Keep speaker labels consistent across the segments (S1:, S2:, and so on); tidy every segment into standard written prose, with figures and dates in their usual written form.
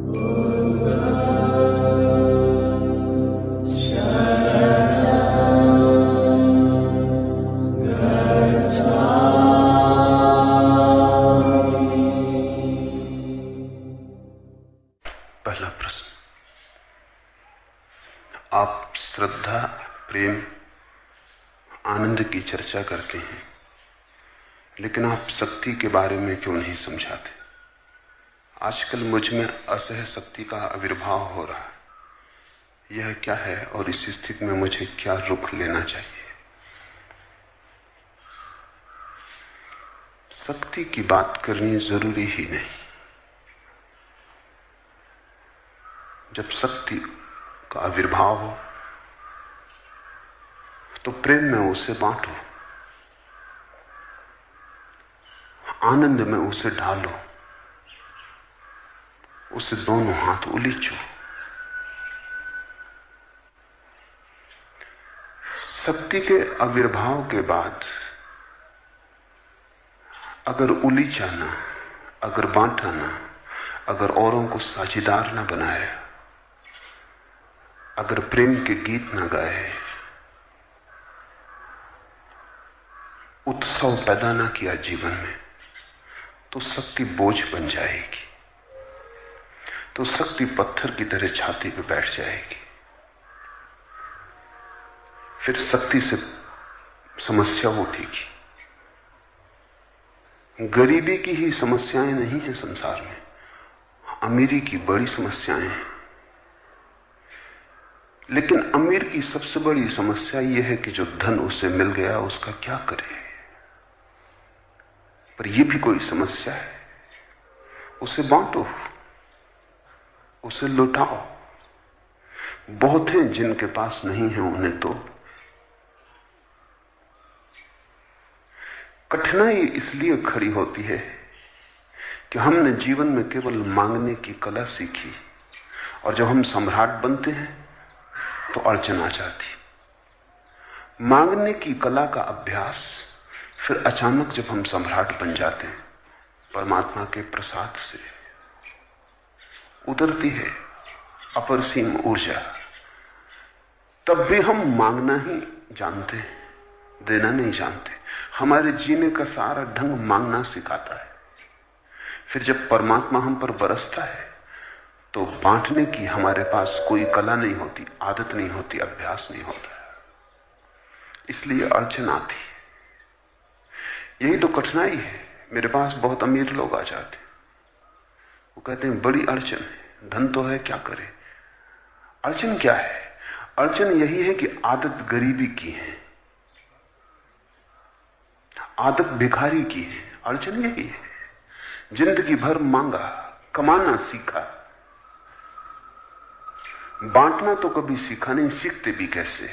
S1: पहला प्रश्न, आप श्रद्धा, प्रेम, आनंद की चर्चा करते हैं, लेकिन आप शक्ति के बारे में क्यों नहीं समझाते? आजकल मुझ में असह शक्ति का आविर्भाव हो रहा है। यह क्या है और इस स्थिति में मुझे क्या रुख लेना चाहिए? शक्ति की बात करनी जरूरी ही नहीं। जब शक्ति का आविर्भाव हो तो प्रेम में उसे बांटो, आनंद में उसे ढालो, उसे दोनों हाथ उलीचो। शक्ति के आविर्भाव के बाद अगर उलीचा ना, अगर बांटा ना, अगर औरों को साझीदार ना बनाए, अगर प्रेम के गीत ना गाए, उत्सव पैदा ना किया जीवन में, तो शक्ति बोझ बन जाएगी। तो शक्ति पत्थर की तरह छाती पे बैठ जाएगी। फिर शक्ति से समस्या उठेगी। गरीबी की ही समस्याएं नहीं है संसार में, अमीरी की बड़ी समस्याएं हैं। लेकिन अमीर की सबसे बड़ी समस्या यह है कि जो धन उसे मिल गया उसका क्या करे। पर यह भी कोई समस्या है, उसे बांटो, उसे लुटाओ। बहुत हैं जिनके पास नहीं है, उन्हें तो कठिनाई इसलिए खड़ी होती है कि हमने जीवन में केवल मांगने की कला सीखी, और जब हम सम्राट बनते हैं तो अड़चन आ जाती। मांगने की कला का अभ्यास फिर अचानक जब हम सम्राट बन जाते हैं, परमात्मा के प्रसाद से उतरती है अपरसीम ऊर्जा। तब भी हम मांगना ही जानते हैं, देना नहीं जानते। हमारे जीने का सारा ढंग मांगना सिखाता है। फिर जब परमात्मा हम पर बरसता है तो बांटने की हमारे पास कोई कला नहीं होती, आदत नहीं होती, अभ्यास नहीं होता। इसलिए अड़चन आती है। यही तो कठिनाई है। मेरे पास बहुत अमीर लोग आ जाते, वो कहते हैं बड़ी अड़चन है, धन तो है, क्या करें। अड़चन क्या है? अड़चन यही है कि आदत गरीबी की है, आदत भिखारी की है। अड़चन यही है। जिंदगी भर मांगा, कमाना सीखा, बांटना तो कभी सीखा नहीं। सीखते भी कैसे?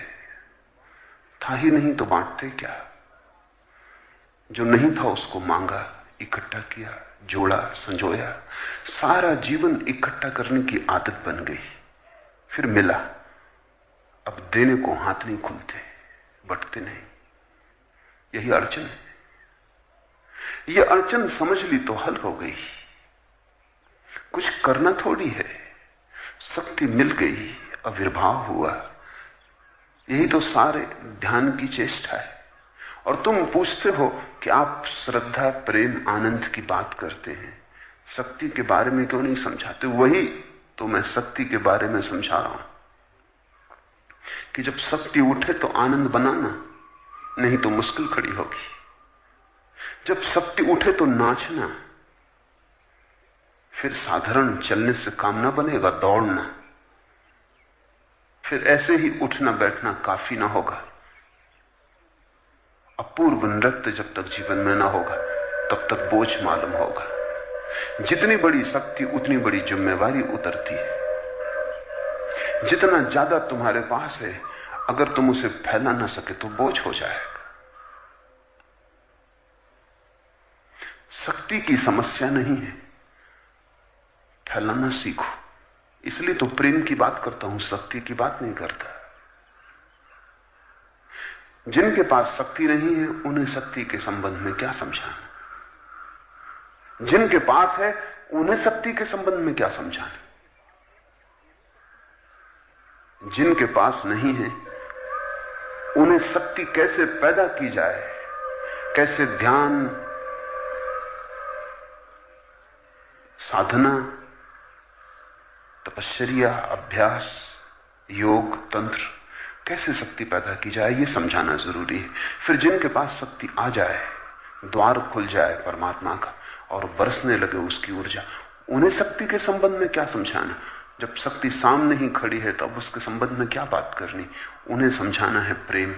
S1: था ही नहीं तो बांटते क्या? जो नहीं था उसको मांगा, इकट्ठा किया, जोड़ा, संजोया, सारा जीवन इकट्ठा करने की आदत बन गई। फिर मिला, अब देने को हाथ नहीं खुलते, बटते नहीं। यही अड़चन है। यह अड़चन समझ ली तो हल हो गई। कुछ करना थोड़ी है, शक्ति मिल गई, आविर्भाव हुआ। यही तो सारे ध्यान की चेष्टा है। और तुम पूछते हो कि आप श्रद्धा, प्रेम, आनंद की बात करते हैं, शक्ति के बारे में क्यों नहीं समझाते? वही तो मैं शक्ति के बारे में समझा रहा हूं कि जब शक्ति उठे तो आनंद बनाना, नहीं तो मुश्किल खड़ी होगी। जब शक्ति उठे तो नाचना, फिर साधारण चलने से काम ना बनेगा, दौड़ना। फिर ऐसे ही उठना बैठना काफी ना होगा। अपूर्व नृत्य जब तक जीवन में ना होगा तब तक बोझ मालूम होगा। जितनी बड़ी शक्ति उतनी बड़ी जिम्मेवारी उतरती है। जितना ज्यादा तुम्हारे पास है, अगर तुम उसे फैला ना सके तो बोझ हो जाएगा। शक्ति की समस्या नहीं है, फैलाना सीखो। इसलिए तो प्रेम की बात करता हूं, शक्ति की बात नहीं करता। जिनके पास शक्ति नहीं है उन्हें शक्ति के संबंध में क्या समझाना, जिनके पास है उन्हें शक्ति के संबंध में क्या समझाना। जिनके पास नहीं है उन्हें शक्ति कैसे पैदा की जाए, कैसे ध्यान, साधना, तपश्चर्या, अभ्यास, योग, तंत्र, कैसे शक्ति पैदा की जाए, ये समझाना जरूरी है। फिर जिनके पास शक्ति आ जाए, द्वार खुल जाए परमात्मा का और बरसने लगे उसकी ऊर्जा, उन्हें शक्ति के संबंध में क्या समझाना। जब शक्ति सामने ही खड़ी है तब उसके संबंध में क्या बात करनी। उन्हें समझाना है प्रेम,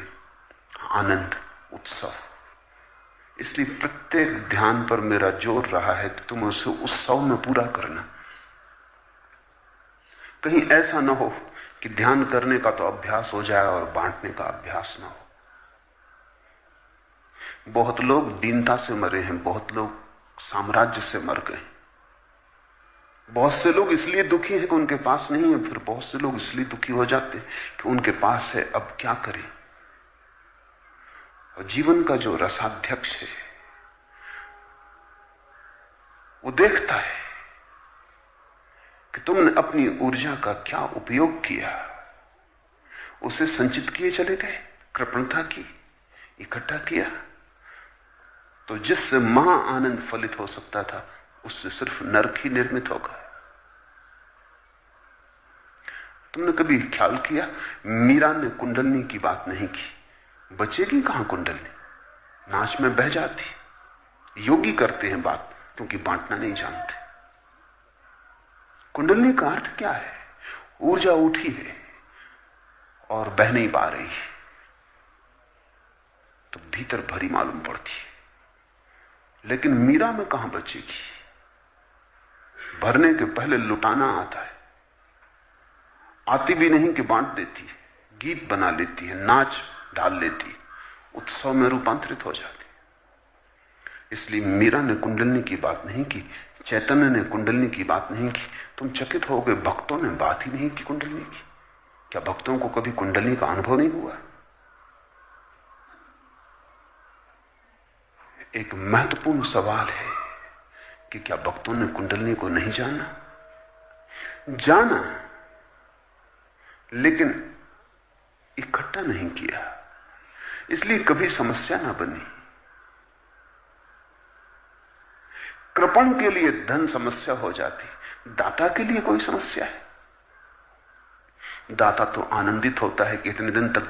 S1: आनंद, उत्सव। इसलिए प्रत्येक ध्यान पर मेरा जोर रहा है कि तुम उसे उत्सव में पूरा करना। कहीं ऐसा ना हो कि ध्यान करने का तो अभ्यास हो जाए और बांटने का अभ्यास ना हो। बहुत लोग दीनता से मरे हैं, बहुत लोग साम्राज्य से मर गए। बहुत से लोग इसलिए दुखी हैं कि उनके पास नहीं है, फिर बहुत से लोग इसलिए दुखी हो जाते हैं कि उनके पास है, अब क्या करें। और जीवन का जो रसाध्यक्ष है वो देखता है कि तुमने अपनी ऊर्जा का क्या उपयोग किया। उसे संचित किए चले गए, कृपणता की, इकट्ठा किया, तो जिससे महा आनंद फलित हो सकता था उससे सिर्फ नरक ही निर्मित होगा। तुमने कभी ख्याल किया, मीरा ने कुंडलनी की बात नहीं की, बचेगी कहां कुंडलनी, नाच में बह जाती। योगी करते हैं बात क्योंकि बांटना नहीं जानते। कुंडलनी का अर्थ क्या है? ऊर्जा उठी है और बह नहीं पा रही है, तो भीतर भरी मालूम पड़ती है। लेकिन मीरा में कहां बचेगी? भरने के पहले लुटाना आता है। आती भी नहीं कि बांट देती है, गीत बना लेती है, नाच डाल लेती है, उत्सव में रूपांतरित हो जाती है। इसलिए मीरा ने कुंडलनी की बात नहीं की, चैतन्य ने कुंडलनी की बात नहीं की। तुम चकित हो गए, भक्तों ने बात ही नहीं की कुंडलनी की। क्या भक्तों को कभी कुंडलनी का अनुभव नहीं हुआ? एक महत्वपूर्ण सवाल है कि क्या भक्तों ने कुंडलनी को नहीं जाना? जाना, लेकिन इकट्ठा नहीं किया, इसलिए कभी समस्या ना बनी। कृपण के लिए धन समस्या हो जाती, दाता के लिए कोई समस्या है? दाता तो आनंदित होता है कि इतने दिन तक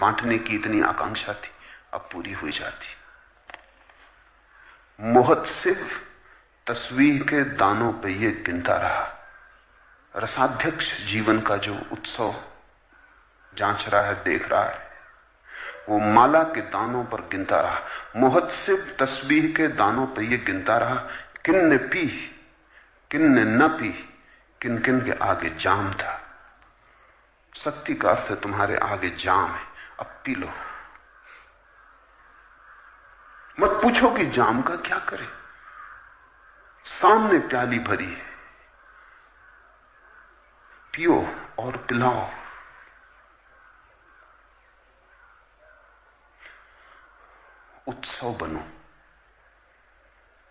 S1: बांटने की इतनी आकांक्षा थी, अब पूरी हुई जाती। मोहत्सिव तस्वीर के दानों पे ये गिनता रहा। रसाध्यक्ष जीवन का जो उत्सव जांच रहा है, देख रहा है, वो माला के दानों पर गिनता रहा। मोहत्सिव तस्वीर के दानों पर ये गिनता रहा, किन ने पी, किन ने न पी, किन किन के आगे जाम था। शक्ति का अर्थ है तुम्हारे आगे जाम है, अब पी लो। मत पूछो कि जाम का क्या करें, सामने प्याली भरी है, पियो और पिलाओ। उत्सव बनो।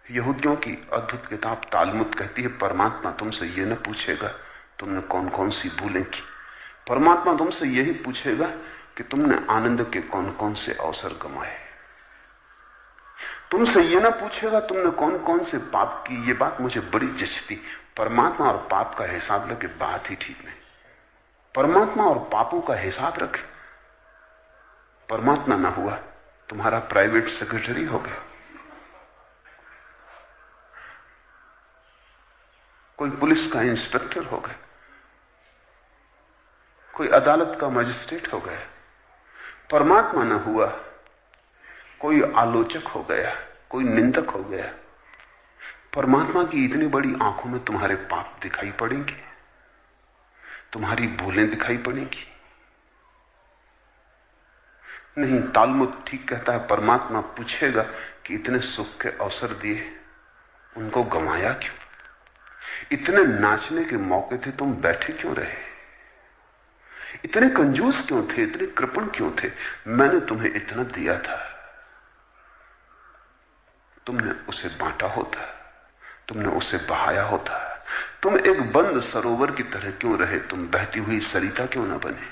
S1: यहूदियों की अद्भुत किताब तालमुद कहती है, परमात्मा तुमसे यह न पूछेगा तुमने कौन कौन सी भूलें की, परमात्मा तुमसे यही पूछेगा कि तुमने आनंद के कौन कौन से अवसर गंवाए। तुमसे यह ना पूछेगा तुमने कौन कौन से पाप की। ये बात मुझे बड़ी जचती। परमात्मा और पाप का हिसाब लगे, बात ही ठीक नहीं। परमात्मा और पापों का हिसाब रखे। परमात्मा ना हुआ, तुम्हारा प्राइवेट सेक्रेटरी हो गया, कोई पुलिस का इंस्पेक्टर हो गया, कोई अदालत का मजिस्ट्रेट हो गया। परमात्मा ना हुआ, कोई आलोचक हो गया, कोई निंदक हो गया। परमात्मा की इतनी बड़ी आंखों में तुम्हारे पाप दिखाई पड़ेंगे, तुम्हारी भूलें दिखाई पड़ेंगी। नहीं, तालमुद ठीक कहता है, परमात्मा पूछेगा कि इतने सुख के अवसर दिए, उनको गंवाया क्यों? इतने नाचने के मौके थे, तुम बैठे क्यों रहे? इतने कंजूस क्यों थे? इतने कृपण क्यों थे? मैंने तुम्हें इतना दिया था, तुमने उसे बांटा होता, तुमने उसे बहाया होता, तुम एक बंद सरोवर की तरह क्यों रहे? तुम बहती हुई सरिता क्यों न बने?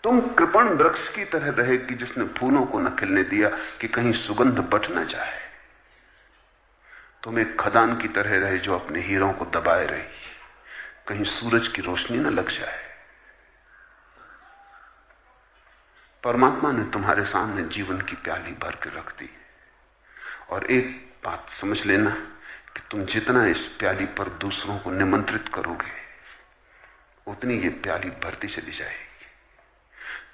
S1: तुम कृपण वृक्ष की तरह रहे कि जिसने फूलों को न खिलने दिया कि कहीं सुगंध बट न जाए। तुम एक खदान की तरह रहे जो अपने हीरों को दबाए रही, कहीं सूरज की रोशनी न लग जाए। परमात्मा ने तुम्हारे सामने जीवन की प्याली भर के रख दी, और एक बात समझ लेना कि तुम जितना इस प्याली पर दूसरों को निमंत्रित करोगे, उतनी ये प्याली भरती चली जाएगी।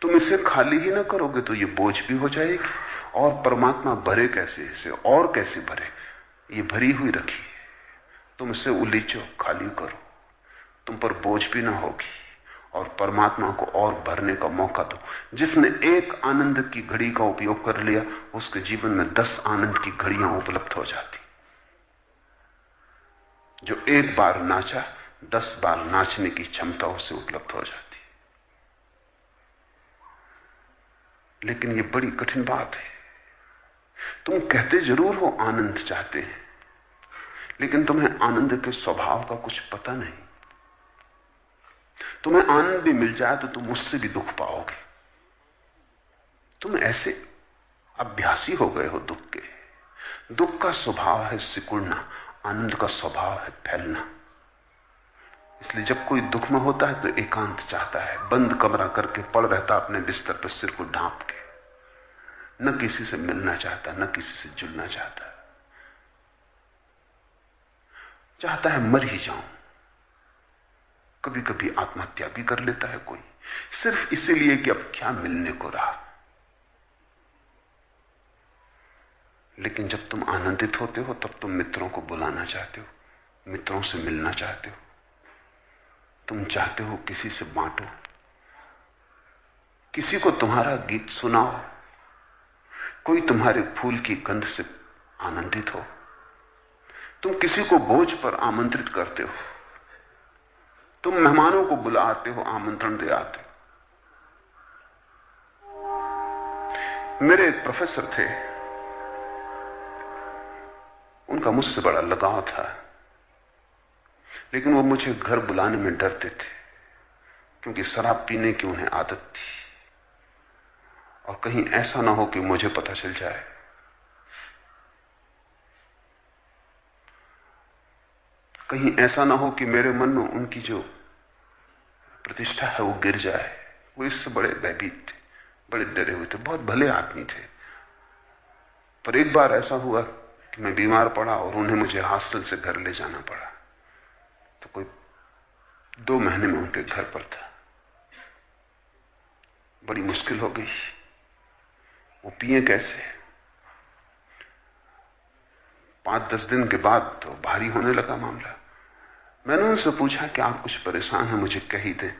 S1: तुम इसे खाली ही ना करोगे तो ये बोझ भी हो जाएगी, और परमात्मा भरे कैसे इसे, और कैसे भरे? ये भरी हुई रखी है, तुम इसे उलीचो, खाली करो, तुम पर बोझ भी ना होगी, और परमात्मा को और भरने का मौका दो। जिसने एक आनंद की घड़ी का उपयोग कर लिया, उसके जीवन में 10 आनंद की घड़ियां उपलब्ध हो जाती। जो एक बार नाचा, 10 बार नाचने की क्षमता उसे उपलब्ध हो जाती। लेकिन यह बड़ी कठिन बात है। तुम कहते जरूर हो आनंद चाहते हैं, लेकिन तुम्हें आनंद के स्वभाव का कुछ पता नहीं। तुम्हें आनंद भी मिल जाए तो तुम उससे भी दुख पाओगे। तुम ऐसे अभ्यासी हो गए हो दुख के। दुख का स्वभाव है सिकुड़ना, आनंद का स्वभाव है फैलना। इसलिए जब कोई दुख में होता है तो एकांत चाहता है, बंद कमरा करके पड़ रहता अपने बिस्तर पर सिर को ढांप के, न किसी से मिलना चाहता, न किसी से जुड़ना चाहता, चाहता है मर ही जाऊं। कभी कभी आत्महत्या भी कर लेता है कोई, सिर्फ इसीलिए कि अब क्या मिलने को रहा। लेकिन जब तुम आनंदित होते हो तब तुम मित्रों को बुलाना चाहते हो, मित्रों से मिलना चाहते हो, तुम चाहते हो किसी से बांटो, किसी को तुम्हारा गीत सुनाओ, कोई तुम्हारे फूल की गंध से आनंदित हो। तुम किसी को भोज पर आमंत्रित करते हो, तुम मेहमानों को बुलाते हो, आमंत्रण दे आते हो। मेरे एक प्रोफेसर थे, उनका मुझसे बड़ा लगाव था, लेकिन वो मुझे घर बुलाने में डरते थे, क्योंकि शराब पीने की उन्हें आदत थी, और कहीं ऐसा ना हो कि मुझे पता चल जाए। कहीं ऐसा ना हो कि मेरे मन में उनकी जो प्रतिष्ठा है वो गिर जाए। वो इससे बड़े भयभीत थे, बड़े डरे हुए थे, बहुत भले आदमी थे। पर एक बार ऐसा हुआ कि मैं बीमार पड़ा और उन्हें मुझे हॉस्टल से घर ले जाना पड़ा। तो कोई 2 महीने में उनके घर पर था। बड़ी मुश्किल हो गई, वो पिए कैसे। 5-10 दिन के बाद तो भारी होने लगा मामला। मैंने उनसे पूछा कि आप कुछ परेशान हैं, मुझे कह ही दें।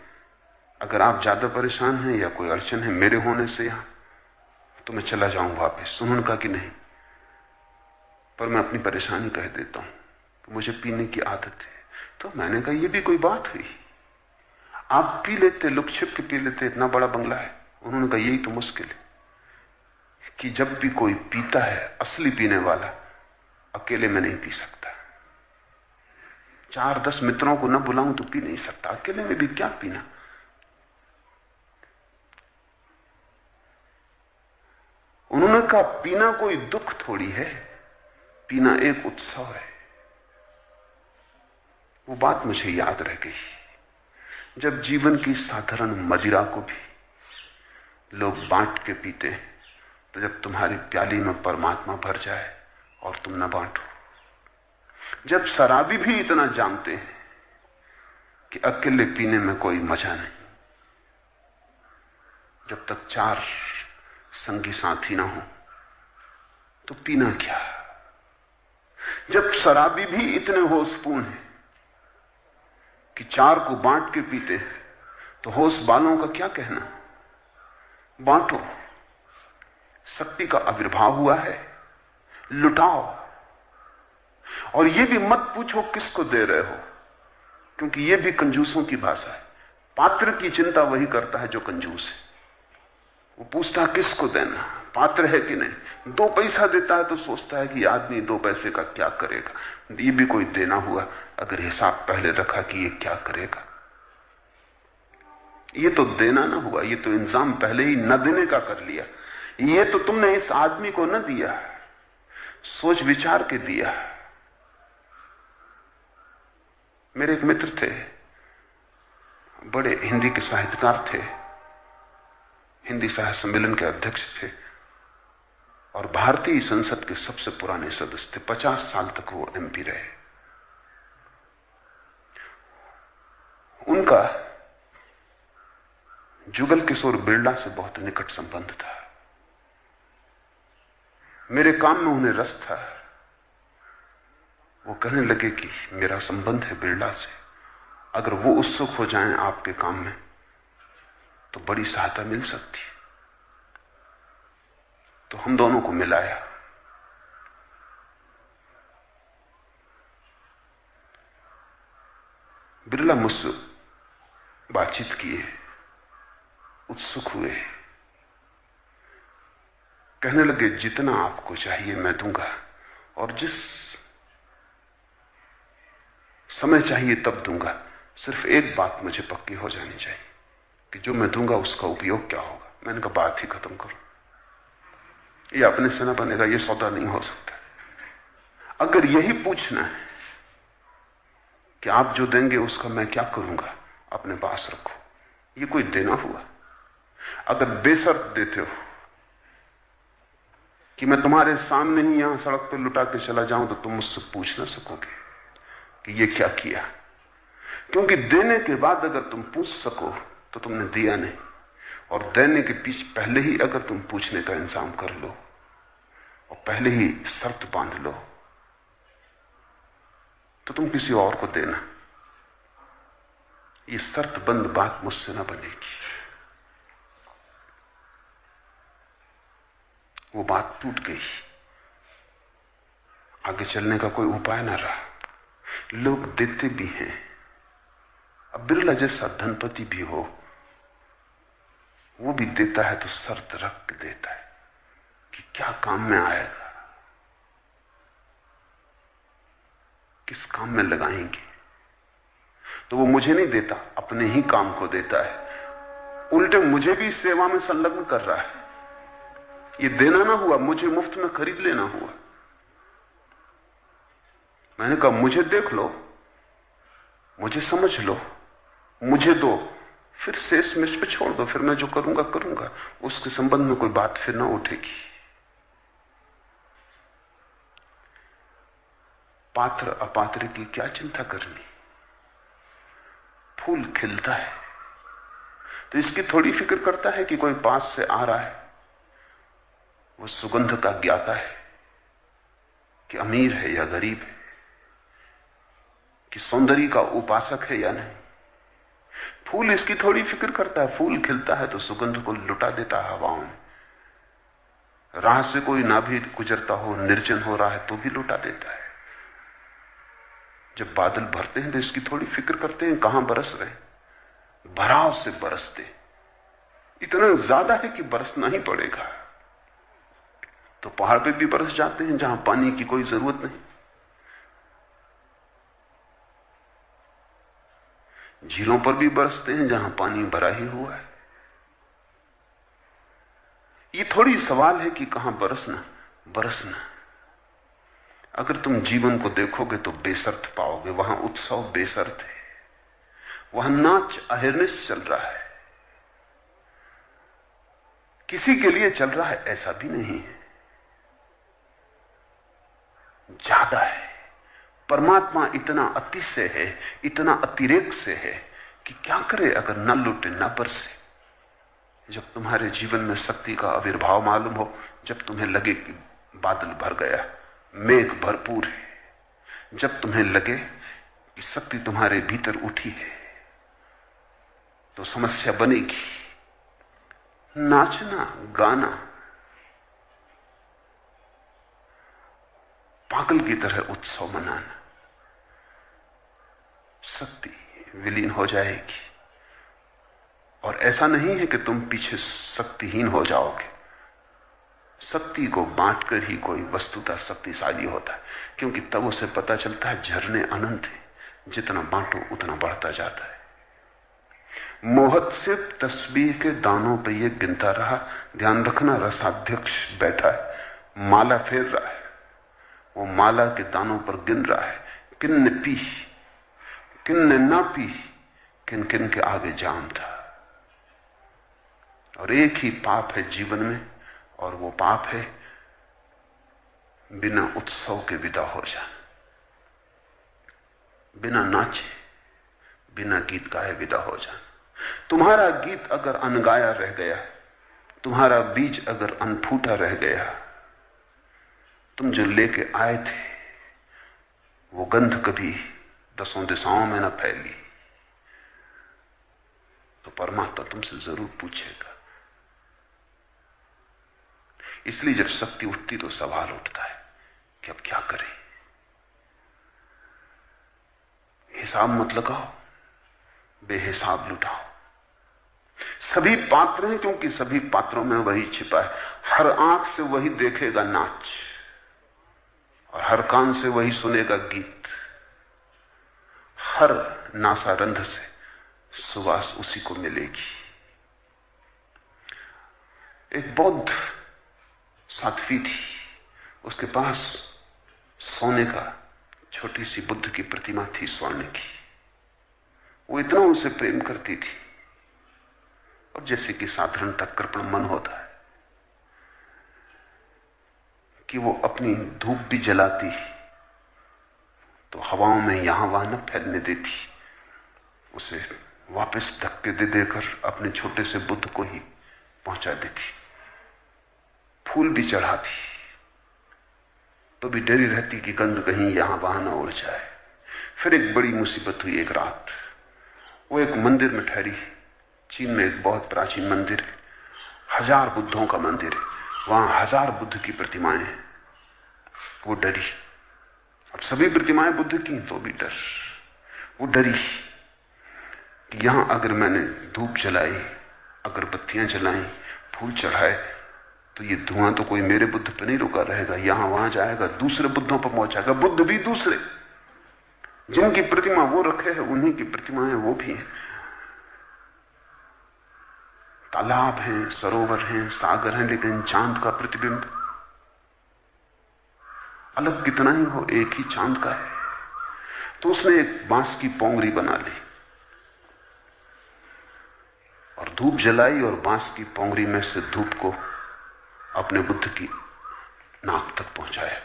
S1: अगर आप ज्यादा परेशान हैं या कोई अड़चन है मेरे होने से यहां, तो मैं चला जाऊं वापस। उन्होंने कहा कि नहीं, पर मैं अपनी परेशानी कह देता हूं कि मुझे पीने की आदत है। तो मैंने कहा, यह भी कोई बात हुई? आप पी लेते, लुक छिप के पी लेते, इतना बड़ा बंगला है। उन्होंने कहा, यही तो मुश्किल है कि जब भी कोई पीता है, असली पीने वाला, अकेले में नहीं पी सकता। 4-10 मित्रों को न बुलाऊं तो पी नहीं सकता, अकेले में भी क्या पीना। उन्होंने कहा, पीना कोई दुख थोड़ी है, पीना एक उत्सव है। वो बात मुझे याद रह गई। जब जीवन की साधारण मदिरा को भी लोग बांट के पीते हैं, तो जब तुम्हारी प्याली में परमात्मा भर जाए और तुम न बांटो। जब शराबी भी इतना जानते हैं कि अकेले पीने में कोई मजा नहीं, जब तक 4 संगी साथी ना हो तो पीना क्या। जब शराबी भी इतने होशपूर्ण हैं कि 4 को बांट के पीते हैं, तो होश वालों का क्या कहना। बांटो, शक्ति का आविर्भाव हुआ है, लुटाओ। और यह भी मत पूछो किसको दे रहे हो, क्योंकि यह भी कंजूसों की भाषा है। पात्र की चिंता वही करता है जो कंजूस है। वो पूछता किसको देना, पात्र है कि नहीं। 2 पैसा देता है तो सोचता है कि आदमी 2 पैसे का क्या करेगा। ये भी कोई देना हुआ, अगर हिसाब पहले रखा कि ये क्या करेगा। ये तो देना ना हुआ, ये तो इंतजाम पहले ही न देने का कर लिया। ये तो तुमने इस आदमी को न दिया, सोच विचार के दिया। मेरे एक मित्र थे, बड़े हिंदी के साहित्यकार थे, हिंदी साहित्य सम्मेलन के अध्यक्ष थे और भारतीय संसद के सबसे पुराने सदस्य थे। 50 साल तक वो एमपी रहे। उनका जुगल किशोर बिरला से बहुत निकट संबंध था। मेरे काम में उन्हें रस था। वो कहने लगे कि मेरा संबंध है बिरला से, अगर वो उत्सुक हो जाएं आपके काम में तो बड़ी सहायता मिल सकती। तो हम दोनों को मिलाया। बिरला मुझसे बातचीत किए, उत्सुक हुए, कहने लगे जितना आपको चाहिए मैं दूंगा, और जिस समय चाहिए तब दूंगा। सिर्फ एक बात मुझे पक्की हो जानी चाहिए कि जो मैं दूंगा उसका उपयोग क्या होगा। मैंने कहा बात ही खत्म करो, ये अपने से न बनेगा, ये सौदा नहीं हो सकता। अगर यही पूछना है कि आप जो देंगे उसका मैं क्या करूंगा, अपने पास रखो, ये कोई देना हुआ। अगर बेशर्त देते हो कि मैं तुम्हारे सामने ही यहां सड़क पर लुटा के चला जाऊं तो तुम मुझसे पूछ ना सकोगे कि ये क्या किया, क्योंकि देने के बाद अगर तुम पूछ सको तो तुमने दिया नहीं, और देने के पीछे पहले ही अगर तुम पूछने का इंतजाम कर लो और पहले ही शर्त बांध लो तो तुम किसी और को देना। ये शर्त बंद बात मुझसे ना बनेगी। वो बात टूट गई, आगे चलने का कोई उपाय ना रहा। लोग देते भी हैं। अब बिरला जैसा धनपति भी हो, वो भी देता है तो शर्त रख के देता है कि क्या काम में आएगा, किस काम में लगाएंगे। तो वो मुझे नहीं देता, अपने ही काम को देता है। उल्टे मुझे भी सेवा में संलग्न कर रहा है। ये देना ना हुआ, मुझे मुफ्त में खरीद लेना हुआ। मैंने कहा मुझे देख लो, मुझे समझ लो, मुझे दो, फिर शेष मुझ पे छोड़ दो, फिर मैं जो करूंगा करूंगा, उसके संबंध में कोई बात फिर ना उठेगी। पात्र अपात्र की क्या चिंता करनी। फूल खिलता है तो इसकी थोड़ी फिक्र करता है कि कोई पास से आ रहा है, वो सुगंध का ज्ञाता है कि अमीर है या गरीब है, कि सौंदर्य का उपासक है या नहीं। फूल इसकी थोड़ी फिक्र करता है। फूल खिलता है तो सुगंध को लुटा देता है हवाओं में। राह से कोई ना भी गुजरता हो, निर्जन हो रहा है तो भी लुटा देता है। जब बादल भरते हैं तो इसकी थोड़ी फिक्र करते हैं कहां बरस रहे, भराव से बरसते, इतना ज्यादा है कि बरसना ही पड़ेगा। तो पहाड़ पे भी बरस जाते हैं जहां पानी की कोई जरूरत नहीं, झीलों पर भी बरसते हैं जहां पानी भरा ही हुआ है। ये थोड़ी सवाल है कि कहां बरसना, बरसना। अगर तुम जीवन को देखोगे तो बेशर्त पाओगे। वहां उत्सव बेशर्त है, वहां नाच अहिर्निश चल रहा है। किसी के लिए चल रहा है ऐसा भी नहीं है, ज्यादा है। परमात्मा इतना अतिशय है, इतना अतिरेक से है कि क्या करे अगर न लुटे न बरसे। जब तुम्हारे जीवन में शक्ति का आविर्भाव मालूम हो, जब तुम्हें लगे कि बादल भर गया, मेघ भरपूर है, जब तुम्हें लगे कि शक्ति तुम्हारे भीतर उठी है, तो समस्या बनेगी। नाचना, गाना, पागल की तरह उत्सव मनाना, शक्ति विलीन हो जाएगी। और ऐसा नहीं है कि तुम पीछे शक्तिहीन हो जाओगे, शक्ति को बांटकर ही कोई वस्तुतः शक्तिशाली होता है, क्योंकि तब उसे पता चलता है झरने अनंत है, जितना बांटो उतना बढ़ता जाता है। मोहत से तस्बीह के दानों पर यह गिनता रहा। ध्यान रखना, रसाध्यक्ष बैठा है, माला फेर रहा है, वो माला के दानों पर गिन रहा है, किन ने पी, किन ने ना पी, किन किन के आगे जाम था। और एक ही पाप है जीवन में, और वो पाप है बिना उत्सव के विदा हो जाना, बिना नाचे, बिना गीत गाए विदा हो जाना। तुम्हारा गीत अगर अनगाया रह गया, तुम्हारा बीज अगर अनफूटा रह गया, तुम जो लेके आए थे वो गंध कभी 10 दिशाओं में न फैली, तो परमात्मा तुमसे जरूर पूछेगा। इसलिए जब शक्ति उठती तो सवाल उठता है कि अब क्या करें। हिसाब मत लगाओ, बेहिसाब लुटाओ। सभी पात्र हैं, क्योंकि सभी पात्रों में वही छिपा है। हर आंख से वही देखेगा नाच, और हर कान से वही सुनेगा गीत, हर नासारंध से सुवास उसी को मिलेगी। एक बौद्ध साध्वी थी, उसके पास सोने का छोटी सी बुद्ध की प्रतिमा थी, स्वर्ण की। वो इतना उसे प्रेम करती थी, और जैसे कि साधारणतः कृपण मन होता है कि वो अपनी धूप भी जलाती तो हवाओं में यहां वहां न फैलने देती, उसे वापस धक्के दे देकर अपने छोटे से बुद्ध को ही पहुंचा देती। फूल भी चढ़ाती तो भी डरी रहती कि गंध कहीं यहां वहां न उड़ जाए। फिर एक बड़ी मुसीबत हुई। एक रात वो एक मंदिर में ठहरी। चीन में एक बहुत प्राचीन मंदिर है, 1000 बुद्धों का मंदिर है, वहां 1000 बुद्ध की प्रतिमाएं हैं। वो डरी, अब सभी प्रतिमाएं बुद्ध की तो भी डर। वो डरी कि यहां अगर मैंने धूप जलाई, अगरबत्तियां जलाई, फूल चढ़ाए, तो ये धुआं तो कोई मेरे बुद्ध पे नहीं रुका रहेगा, यहां वहां जाएगा, दूसरे बुद्धों पर पहुंचाएगा। बुद्ध भी दूसरे, जिनकी प्रतिमा वो रखे है उन्हीं की प्रतिमाएं वो भी हैं। तालाब हैं, सरोवर हैं, सागर हैं, लेकिन चांद का प्रतिबिंब अलग कितना ही हो, एक ही चांद का है। तो उसने एक बांस की पोंगरी बना ली और धूप जलाई, और बांस की पोंगरी में से धूप को अपने बुद्ध की नाक तक पहुंचाया।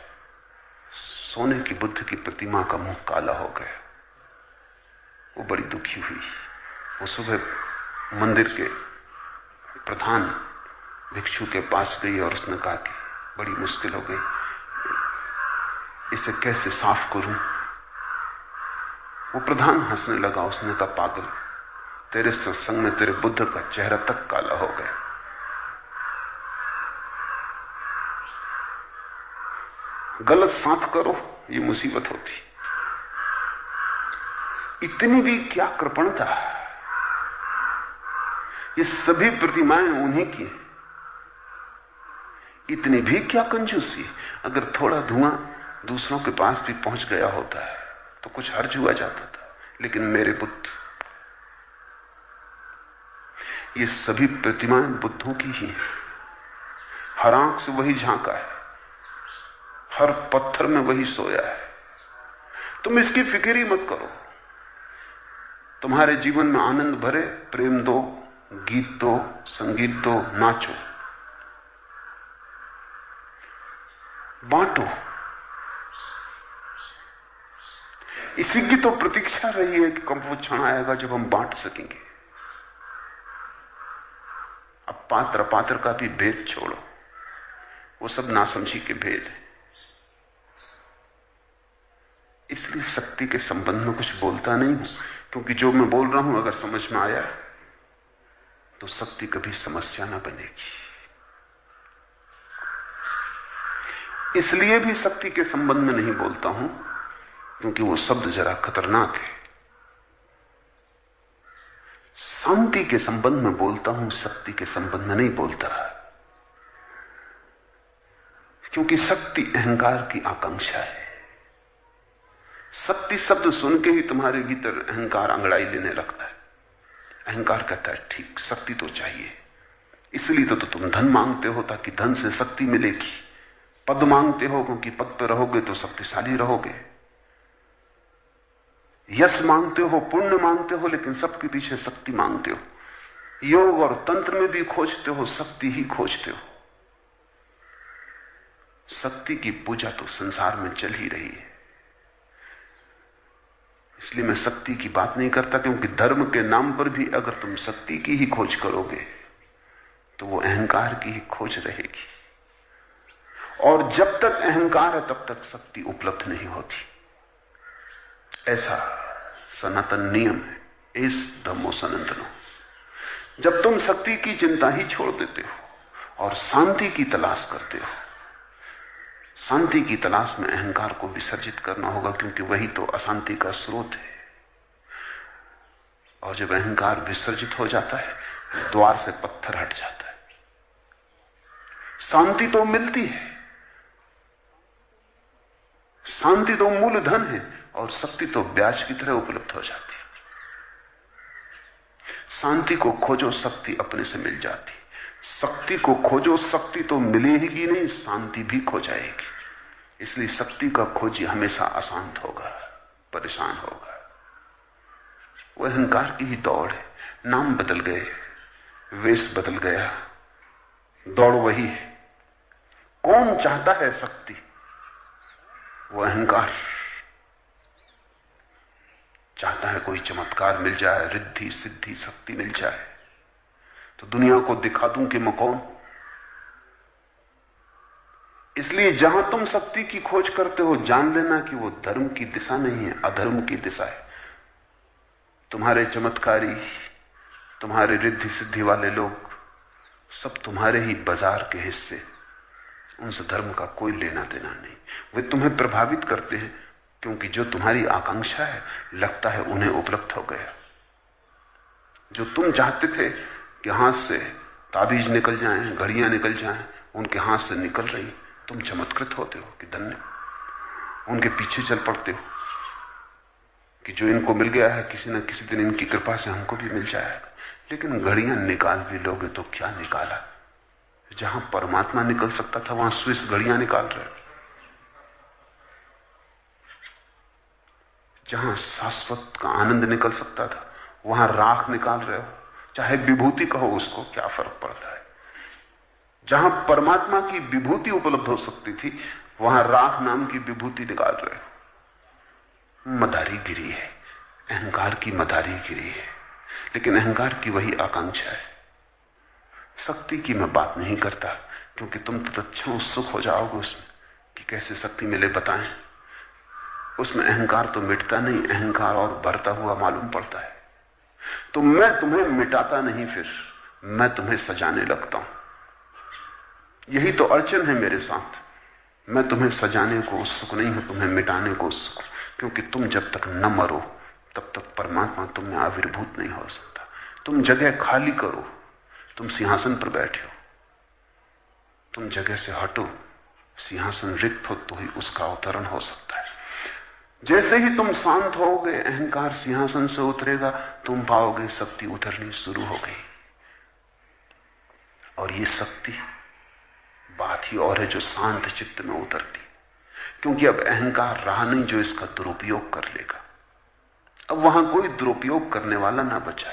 S1: सोने की बुद्ध की प्रतिमा का मुंह काला हो गया। वो बड़ी दुखी हुई। वो सुबह मंदिर के प्रधान भिक्षु के पास गई और उसने कहा कि बड़ी मुश्किल हो गई, इसे कैसे साफ करूं। वो प्रधान हंसने लगा। उसने कहा, पागल, तेरे सत्संग में तेरे बुद्ध का चेहरा तक काला हो गया। गलत साफ करो, ये मुसीबत होती। इतनी भी क्या कृपणता, ये सभी प्रतिमाएं उन्हीं की हैं। इतनी भी क्या कंजूसी, अगर थोड़ा धुआं दूसरों के पास भी पहुंच गया होता है तो कुछ हर्ज हुआ जाता था, लेकिन मेरे बुद्ध, ये सभी प्रतिमाएं बुद्धों की ही हैं। हर आंख से वही झांका है, हर पत्थर में वही सोया है। तुम इसकी फिक्र ही मत करो। तुम्हारे जीवन में आनंद भरे, प्रेम दो, गीत दो, संगीत दो, नाचो, बांटो। इसी की तो प्रतीक्षा रही है कि कब वो क्षण आएगा जब हम बांट सकेंगे। अब पात्र पात्र का भी भेद छोड़ो, वो सब नासमझी के भेद है। इसलिए शक्ति के संबंध में कुछ बोलता नहीं हूं, क्योंकि जो मैं बोल रहा हूं अगर समझ में आया तो शक्ति कभी समस्या ना बनेगी। इसलिए भी शक्ति के संबंध में नहीं बोलता हूं क्योंकि वो शब्द जरा खतरनाक है। शांति के संबंध में बोलता हूं, शक्ति के संबंध में नहीं बोलता। क्योंकि शक्ति अहंकार की आकांक्षा है। शक्ति शब्द सुन के ही तुम्हारे भीतर अहंकार अंगड़ाई लेने लगता है। अहंकार कहता है ठीक, शक्ति तो चाहिए, इसलिए तो तुम धन मांगते हो ताकि धन से शक्ति मिलेगी। पद मांगते हो क्योंकि पद पर रहोगे तो शक्तिशाली रहोगे। यश मांगते हो, पुण्य मांगते हो, लेकिन सबके पीछे शक्ति मांगते हो। योग और तंत्र में भी खोजते हो, शक्ति ही खोजते हो। शक्ति की पूजा तो संसार में चल ही रही है। इसलिए मैं शक्ति की बात नहीं करता, क्योंकि धर्म के नाम पर भी अगर तुम शक्ति की ही खोज करोगे तो वो अहंकार की ही खोज रहेगी। और जब तक अहंकार है तब तक शक्ति उपलब्ध नहीं होती। ऐसा सनातन नियम है, इस धम्मो सनातनो। जब तुम शक्ति की चिंता ही छोड़ देते हो और शांति की तलाश करते हो, शांति की तलाश में अहंकार को विसर्जित करना होगा, क्योंकि वही तो अशांति का स्रोत है। और जब अहंकार विसर्जित हो जाता है, द्वार से पत्थर हट जाता है। शांति तो मिलती है, शांति तो मूलधन है, और शक्ति तो ब्याज की तरह उपलब्ध हो जाती है। शांति को खोजो, शक्ति अपने से मिल जाती। शक्ति को खोजो, शक्ति तो मिलेगी नहीं, शांति भी खो जाएगी। इसलिए शक्ति का खोजी हमेशा अशांत होगा, परेशान होगा। वह अहंकार की ही दौड़ है। नाम बदल गए, वेश बदल गया, दौड़ वही है। कौन चाहता है शक्ति? वो अहंकार चाहता है कोई चमत्कार मिल जाए, रिद्धि सिद्धि शक्ति मिल जाए, तो दुनिया को दिखा दूं कि मैं कौन। इसलिए जहां तुम शक्ति की खोज करते हो, जान लेना कि वो धर्म की दिशा नहीं है, अधर्म की दिशा है। तुम्हारे चमत्कारी, तुम्हारे रिद्धि सिद्धि वाले लोग सब तुम्हारे ही बाजार के हिस्से, उनसे धर्म का कोई लेना देना नहीं। वे तुम्हें प्रभावित करते हैं, क्योंकि जो तुम्हारी आकांक्षा है लगता है उन्हें उपलब्ध हो गया। जो तुम चाहते थे कि हाथ से ताबीज निकल जाएं, घड़ियां निकल जाएं, उनके हाथ से निकल रही। तुम चमत्कृत होते हो कि धन्य, उनके पीछे चल पड़ते हो कि जो इनको मिल गया है किसी न किसी दिन इनकी कृपा से हमको भी मिल जाएगा। लेकिन घड़ियां निकाल भी लोगे तो क्या निकाला? जहां परमात्मा निकल सकता था वहां स्विस घड़ियां निकाल रहे हो। जहां शाश्वत का आनंद निकल सकता था वहां राख निकाल रहे हो। चाहे विभूति कहो उसको, क्या फर्क पड़ता है? जहां परमात्मा की विभूति उपलब्ध हो सकती थी वहां राख नाम की विभूति निकाल रहे हो। मदारीगिरी है, अहंकार की मदारीगिरी है। लेकिन अहंकार की वही आकांक्षा है। शक्ति की मैं बात नहीं करता, क्योंकि तुम तो अच्छा उत्सुक हो जाओगे उसमें कि कैसे शक्ति मिले, बताएं। उसमें अहंकार तो मिटता नहीं, अहंकार और बढ़ता हुआ मालूम पड़ता है। तो मैं तुम्हें मिटाता नहीं, फिर मैं तुम्हें सजाने लगता हूं। यही तो अड़चन है मेरे साथ। मैं तुम्हें सजाने को उत्सुक नहीं हूं, तुम्हें मिटाने को उत्सुक, क्योंकि तुम जब तक न मरो तब तक परमात्मा तुम में आविर्भूत नहीं हो सकता। तुम जगह खाली करो, तुम सिंहासन पर बैठे हो, तुम जगह से हटो, सिंहासन रिक्त हो तो ही उसका अवतरण हो सकता है। जैसे ही तुम शांत होगे, अहंकार सिंहासन से उतरेगा, तुम पाओगे शक्ति उतरनी शुरू हो गई। और ये शक्ति बात ही और है जो शांत चित्त में उतरती, क्योंकि अब अहंकार रहा नहीं जो इसका दुरुपयोग कर लेगा। अब वहां कोई दुरुपयोग करने वाला ना बचा।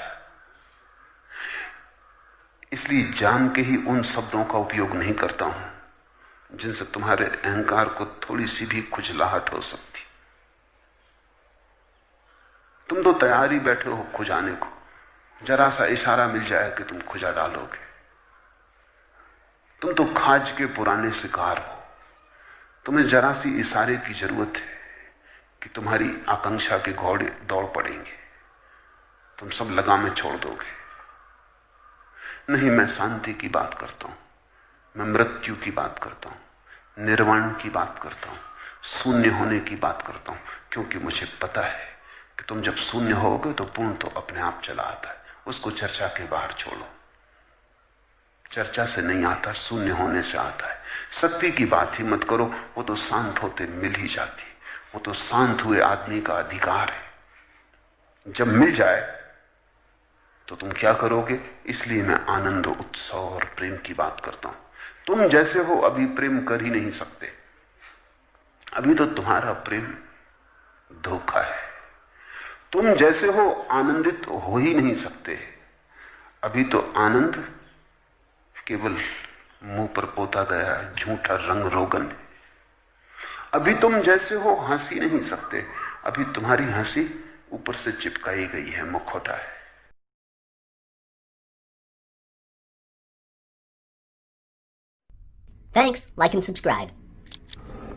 S1: इसलिए जान के ही उन शब्दों का उपयोग नहीं करता हूं जिनसे तुम्हारे अहंकार को थोड़ी सी भी खुजलाहट हो सकती। तुम तो तैयार ही बैठे हो खुजाने को, जरा सा इशारा मिल जाए कि तुम खुजा डालोगे। तुम तो खाज के पुराने शिकार हो। तुम्हें जरा सी इशारे की जरूरत है कि तुम्हारी आकांक्षा के घोड़े दौड़ पड़ेंगे, तुम सब लगामें छोड़ दोगे। नहीं, मैं शांति की बात करता हूं, मैं मृत्यु की बात करता हूं, निर्वाण की बात करता हूं, शून्य होने की बात करता हूं, क्योंकि मुझे पता है कि तुम जब शून्य होगे तो पूर्ण तो अपने आप चला आता है। उसको चर्चा के बाहर छोड़ो, चर्चा से नहीं आता, शून्य होने से आता है। शक्ति की बात ही मत करो, वो तो शांत होते मिल ही जाती, वो तो शांत हुए आदमी का अधिकार है। जब मिल जाए तो तुम क्या करोगे? इसलिए मैं आनंद, उत्सव और प्रेम की बात करता हूं। तुम जैसे हो अभी प्रेम कर ही नहीं सकते, अभी तो तुम्हारा प्रेम धोखा है। तुम जैसे हो आनंदित हो ही नहीं सकते, अभी तो आनंद केवल मुंह पर पोता गया झूठा रंग रोगन है। अभी तुम जैसे हो हंस ही नहीं सकते, अभी तुम्हारी हंसी ऊपर से चिपकाई गई है, मुखौटा है।
S2: Thanks. Like and subscribe.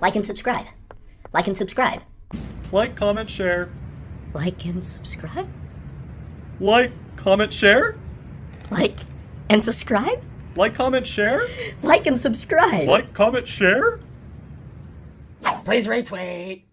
S2: Like and subscribe. Like and subscribe.
S3: Like, comment, share.
S2: Like and subscribe.
S3: Like, comment, share.
S2: Like and subscribe.
S3: Like, comment, share.
S2: Like and subscribe.
S3: Like, comment, share.
S2: Please retweet.